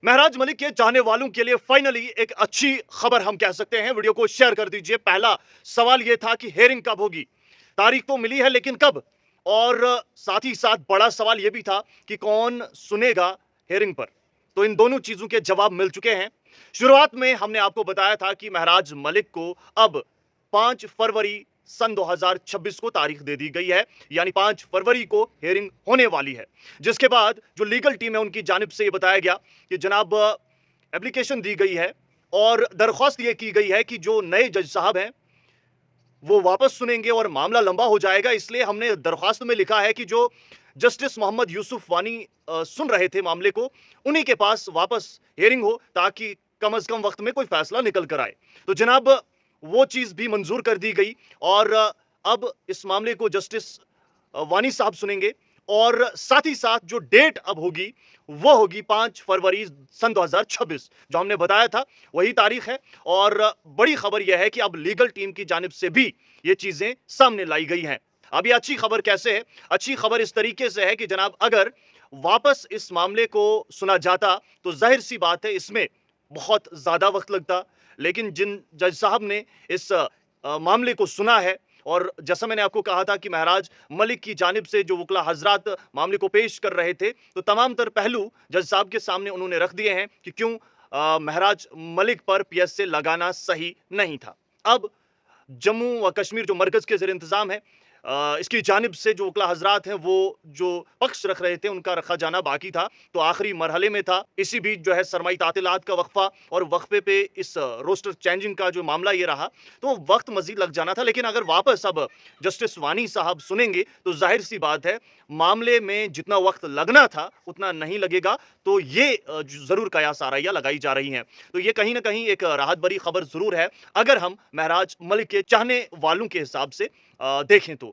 महराज मलिक के चाहने वालों के लिए फाइनली एक अच्छी खबर हम कह सकते हैं। वीडियो को शेयर कर दीजिए। पहला सवाल यह था कि हेयरिंग कब होगी। तारीख तो मिली है लेकिन कब। और साथ ही साथ बड़ा सवाल यह भी था कि कौन सुनेगा हेयरिंग पर। तो इन दोनों चीजों के जवाब मिल चुके हैं। शुरुआत में हमने आपको बताया था कि महराज मलिक को अब 5 फरवरी सन 2026 को तारीख दे दी गई है, यानी 5 फरवरी को हेयरिंग होने वाली है। जिसके बाद जो लीगल टीम है उनकी जानिब से यह बताया गया कि जनाब एप्लीकेशन दी गई है और दरख्वास्त यह की गई है कि जो नए जज साहब हैं वो वापस सुनेंगे और मामला लंबा हो जाएगा। इसलिए हमने दरख्वास्त में लिखा है कि जो जस्टिस मोहम्मद यूसुफ वानी सुन रहे थे मामले को, उन्हीं के पास वापस हेयरिंग हो ताकि कम अज कम वक्त में कोई फैसला निकल कर आए। तो जनाब वो चीज भी मंजूर कर दी गई और अब इस मामले को जस्टिस वानी साहब सुनेंगे और साथ ही साथ जो डेट अब होगी वो होगी 5 फरवरी सन 2026। जो हमने बताया था वही तारीख है। और बड़ी खबर यह है कि अब लीगल टीम की जानिब से भी ये चीजें सामने लाई गई हैं। अब ये अच्छी खबर कैसे है? अच्छी खबर इस तरीके से है कि जनाब अगर वापस इस मामले को सुना जाता तो जाहिर सी बात है इसमें बहुत ज्यादा वक्त लगता। लेकिन जिन जज साहब ने इस मामले को सुना है और जैसा मैंने आपको कहा था कि महराज मलिक की जानिब से जो वकील हजरात मामले को पेश कर रहे थे, तो तमाम तर पहलू जज साहब के सामने उन्होंने रख दिए हैं कि क्यों महराज मलिक पर पीएसए लगाना सही नहीं था। अब जम्मू व कश्मीर जो मरकज के ज़ेर इंतज़ाम है, इसकी जानिब से जो वकील हजरात हैं वो जो पक्ष रख रहे थे उनका रखा जाना बाकी था, तो आखिरी मरहले में था। इसी बीच जो है सरमाई तातीलात का वक्फा और वक्फे पे इस रोस्टर चेंजिंग का जो मामला ये रहा, तो वक्त मजीद लग जाना था। लेकिन अगर वापस अब जस्टिस वानी साहब सुनेंगे तो जाहिर सी बात है मामले में जितना वक्त लगना था उतना नहीं लगेगा। तो ये जरूर कयास आरइयां लगाई जा रही हैं। तो ये कहीं ना कहीं एक राहत भरी खबर जरूर है अगर हम महराज मलिक के चाहने वालों के हिसाब से देखें तो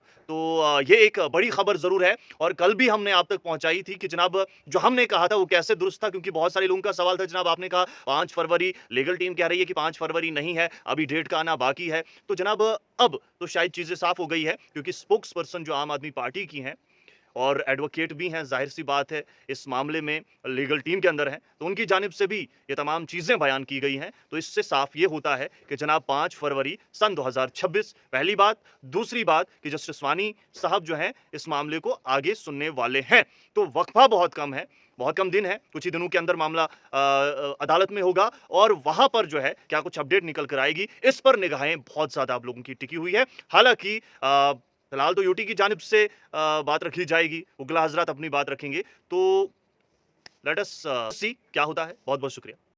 ये एक बड़ी खबर जरूर है। और कल भी हमने आप तक पहुंचाई थी कि जनाब जो हमने कहा था वो कैसे दुरुस्त था, क्योंकि बहुत सारे लोगों का सवाल था। जनाब आपने कहा 5 फरवरी, लीगल टीम कह रही है कि 5 फरवरी नहीं है, अभी डेट का आना बाकी है। तो जनाब अब तो शायद चीजें साफ हो गई है, क्योंकि स्पोक्स पर्सन जो आम आदमी पार्टी की हैं और एडवोकेट भी हैं, जाहिर सी बात है इस मामले में लीगल टीम के अंदर हैं, तो उनकी जानिब से भी ये तमाम चीज़ें बयान की गई हैं। तो इससे साफ ये होता है कि जनाब 5 फरवरी सन 2026 पहली बात। दूसरी बात कि जस्टिस वानी साहब जो हैं इस मामले को आगे सुनने वाले हैं। तो वक्फा बहुत कम है, बहुत कम दिन है। कुछ ही दिनों के अंदर मामला अदालत में होगा और वहां पर जो है क्या कुछ अपडेट निकल कर आएगी, इस पर निगाहें बहुत ज्यादा आप लोगों की टिकी हुई है। हालांकि फिलहाल तो यूटी की जानिब से बात रखी जाएगी, उगला हजरात अपनी बात रखेंगे। तो लेट अस सी क्या होता है। बहुत बहुत शुक्रिया।